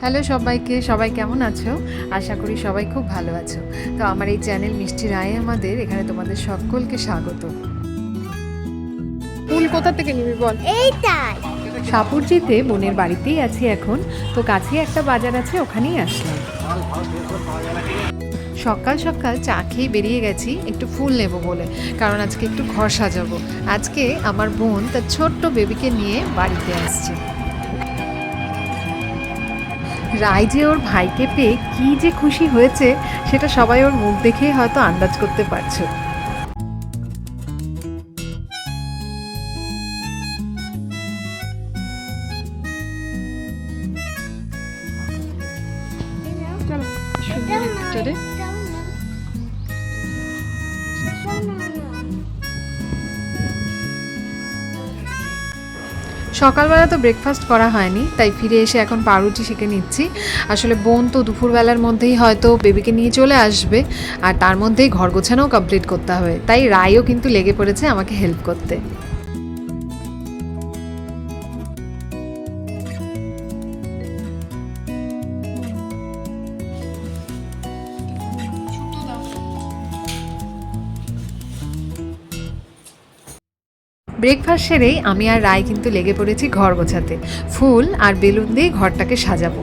Hello সবাইকে, সবাই কেমন আছো? আশা করি সবাই খুব ভালো আছো। তো আমার এই চ্যানেল মিষ্টি রায় আমাদের এখানে তোমাদের সকলকে স্বাগত। ফুল কোথা থেকে নিবি বল? এইটাই সাপুরজিতে বোনের বাড়িতেই আছি এখন, তো কাছেই একটা বাজার আছে, ওখানেই আসলাম। সকাল সকাল চা খেয়ে বেরিয়ে গেছি একটু ফুল নেব বলে, কারণ আজকে একটু ঘর সাজাবো। আজকে আমার বোন তার ছোট্ট বেবিকে নিয়ে বাড়িতে আসছে। রায় যে ওর ভাইকে পেয়ে কি যে খুশি হয়েছে সেটা সবাই ওর মুখ দেখেই হয়তো আন্দাজ করতে পারছো। চলো সুন্দর একটা রে। সকালবেলা তো ব্রেকফাস্ট করা হয়নি, তাই ফিরে এসে এখন পাউরুটি সেঁকে নিচ্ছি। আসলে বোন তো দুপুরবেলার মধ্যেই হয়তো বেবিকে নিয়ে চলে আসবে, আর তার মধ্যেই ঘর গোছানোও কমপ্লিট করতে হবে, তাই রায়ও কিন্তু লেগে পড়েছে আমাকে হেল্প করতে। ব্রেকফাস্ট সেরেই আমি আর রায় কিন্তু লেগে পড়েছি ঘর গোছাতে। ফুল আর বেলুন দিয়ে ঘরটাকে সাজাবো।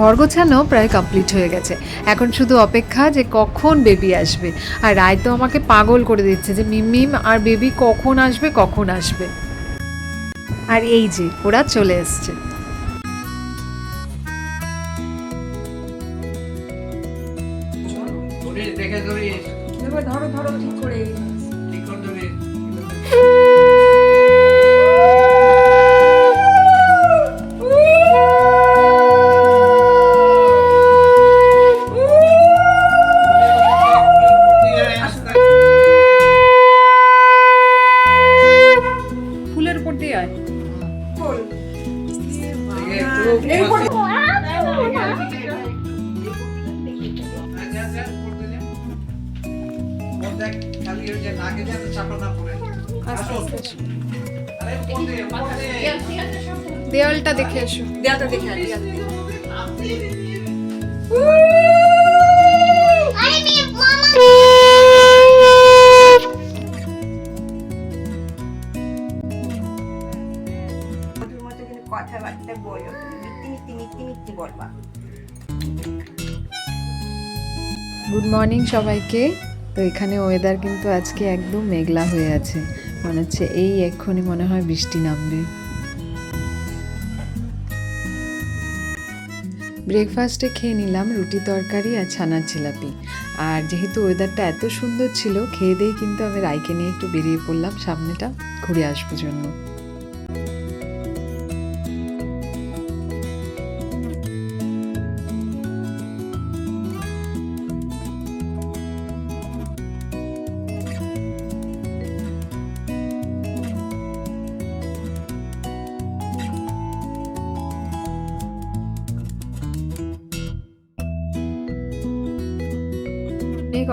ঘর গোছানো প্রায় কমপ্লিট হয়ে গেছে, এখন শুধু অপেক্ষা যে কখন বেবি আসবে। আর রায় তো আমাকে পাগল করে দিচ্ছে যে মিম আর বেবি কখন আসবে কখন আসবে। আর এই যে ওরা চলে এসছে। ধরো ধরো ঠিক করে। ফুলের উপর দিয়ে আয়। দেওয়ালটা দেখে এসো। দেওয়ালটা দেখে আয়। কথাবার্তা বলো, মিথ্যে বলবা। গুড মর্নিং সবাইকে। তো এখানে ওয়েদার কিন্তু আজকে একদম মেঘলা হয়ে আছে, মনে হচ্ছে এই এক্ষুনি মনে হয় বৃষ্টি নামবে। ব্রেকফাস্টে খেয়ে নিলাম রুটি তরকারি আর ছানার জিলাপি। আর যেহেতু ওয়েদারটা এত সুন্দর ছিল, খেয়ে দিয়ে কিন্তু আমি রায়কে নিয়ে একটু বেরিয়ে পড়লাম সামনেটা ঘুরে আসবো জন্য।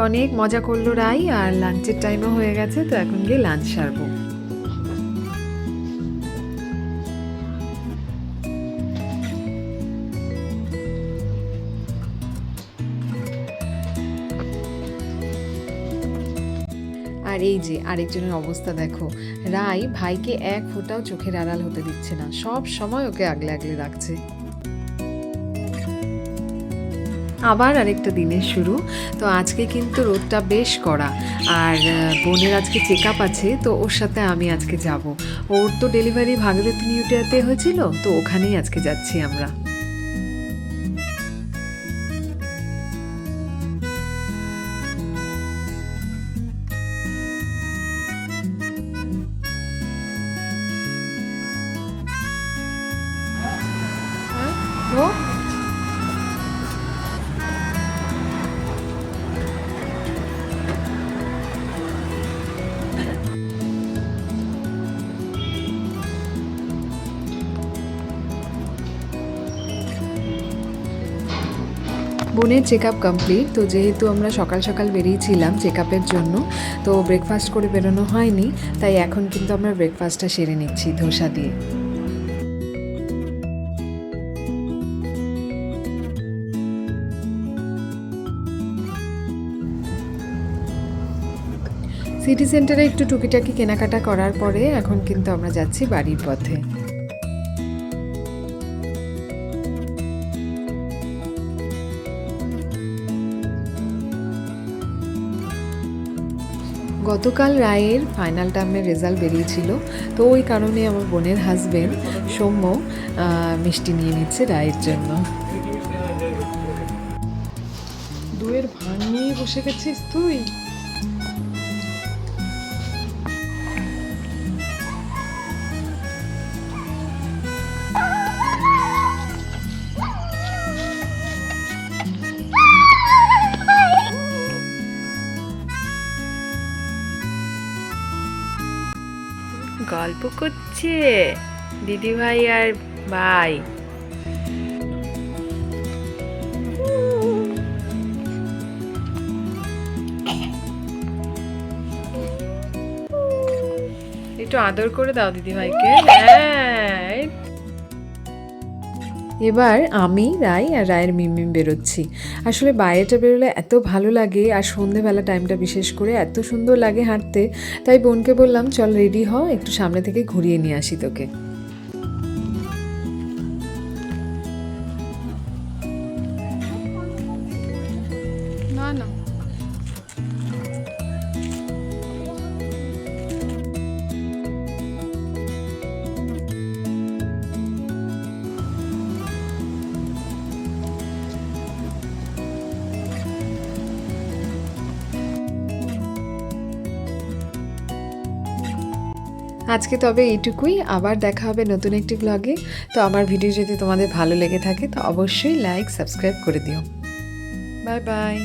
অনেক মজা করলো রাই, আর লাঞ্চের টাইমও হয়ে গেছে, তো এখন গিয়ে লাঞ্চ সারবো। আর এই যে আরেকজনের অবস্থা দেখো, রাই ভাইকে এক ফোঁটাও চোখের আড়াল হতে দিচ্ছে না, সব সময় ওকে আগলে আগলে রাখছে। আবার আরেকটা দিনের শুরু। তো আজকে কিন্তু রোদটা বেশ কড়া, আর বোনের আজকে চেক আপ আছে, তো ওর সাথে আমি আজকে যাব। ওর তো ডেলিভারি ভাগীরথী নিউটিয়াতে হয়েছিল, তো ওখানেই আজকে যাচ্ছি আমরা। বোনের চেক আপ কমপ্লিট। তো যেহেতু আমরা সকাল সকাল বেরিয়েছিলাম চেক আপের জন্য, তো ব্রেকফাস্ট করে বেরোনো হয়নি, তাই এখন কিন্তু আমরা ব্রেকফাস্টটা সেরে নিচ্ছি ধোসা দিয়ে। সিটি সেন্টারে একটু টুকিটাকি কেনাকাটা করার পরে এখন কিন্তু আমরা যাচ্ছি বাড়ির পথে। গতকাল রায়ের ফাইনাল টার্মের রেজাল্ট বেরিয়েছিল, তো ওই কারণে আমার বোনের হাজবেন্ড সৌম্য মিষ্টি নিয়ে নিচ্ছে রায়ের জন্য। দুয়ের ভান নিয়ে বসে গেছিস তুই? গল্প করছে দিদি ভাই আর ভাই। একটু আদর করে দাও দিদি ভাইকে। হ্যাঁ, এবার আমি রায় আর রায়ের মিমিম বেরোচ্ছি। আসলে বাইরেটা বেরোলে এত ভালো লাগে, আর সন্ধেবেলা টাইমটা বিশেষ করে এত সুন্দর লাগে হাঁটতে, তাই বোনকে বললাম চল রেডি হ, একটু সামনে থেকে ঘুরিয়ে নিয়ে আসি তোকে। না না, আজকে তবে এইটুকুই, আবার দেখা হবে নতুন একটি ব্লগে। তো আমার ভিডিও যদি তোমাদের ভালো লেগে থাকে তো অবশ্যই লাইক সাবস্ক্রাইব করে দিও। Bye bye.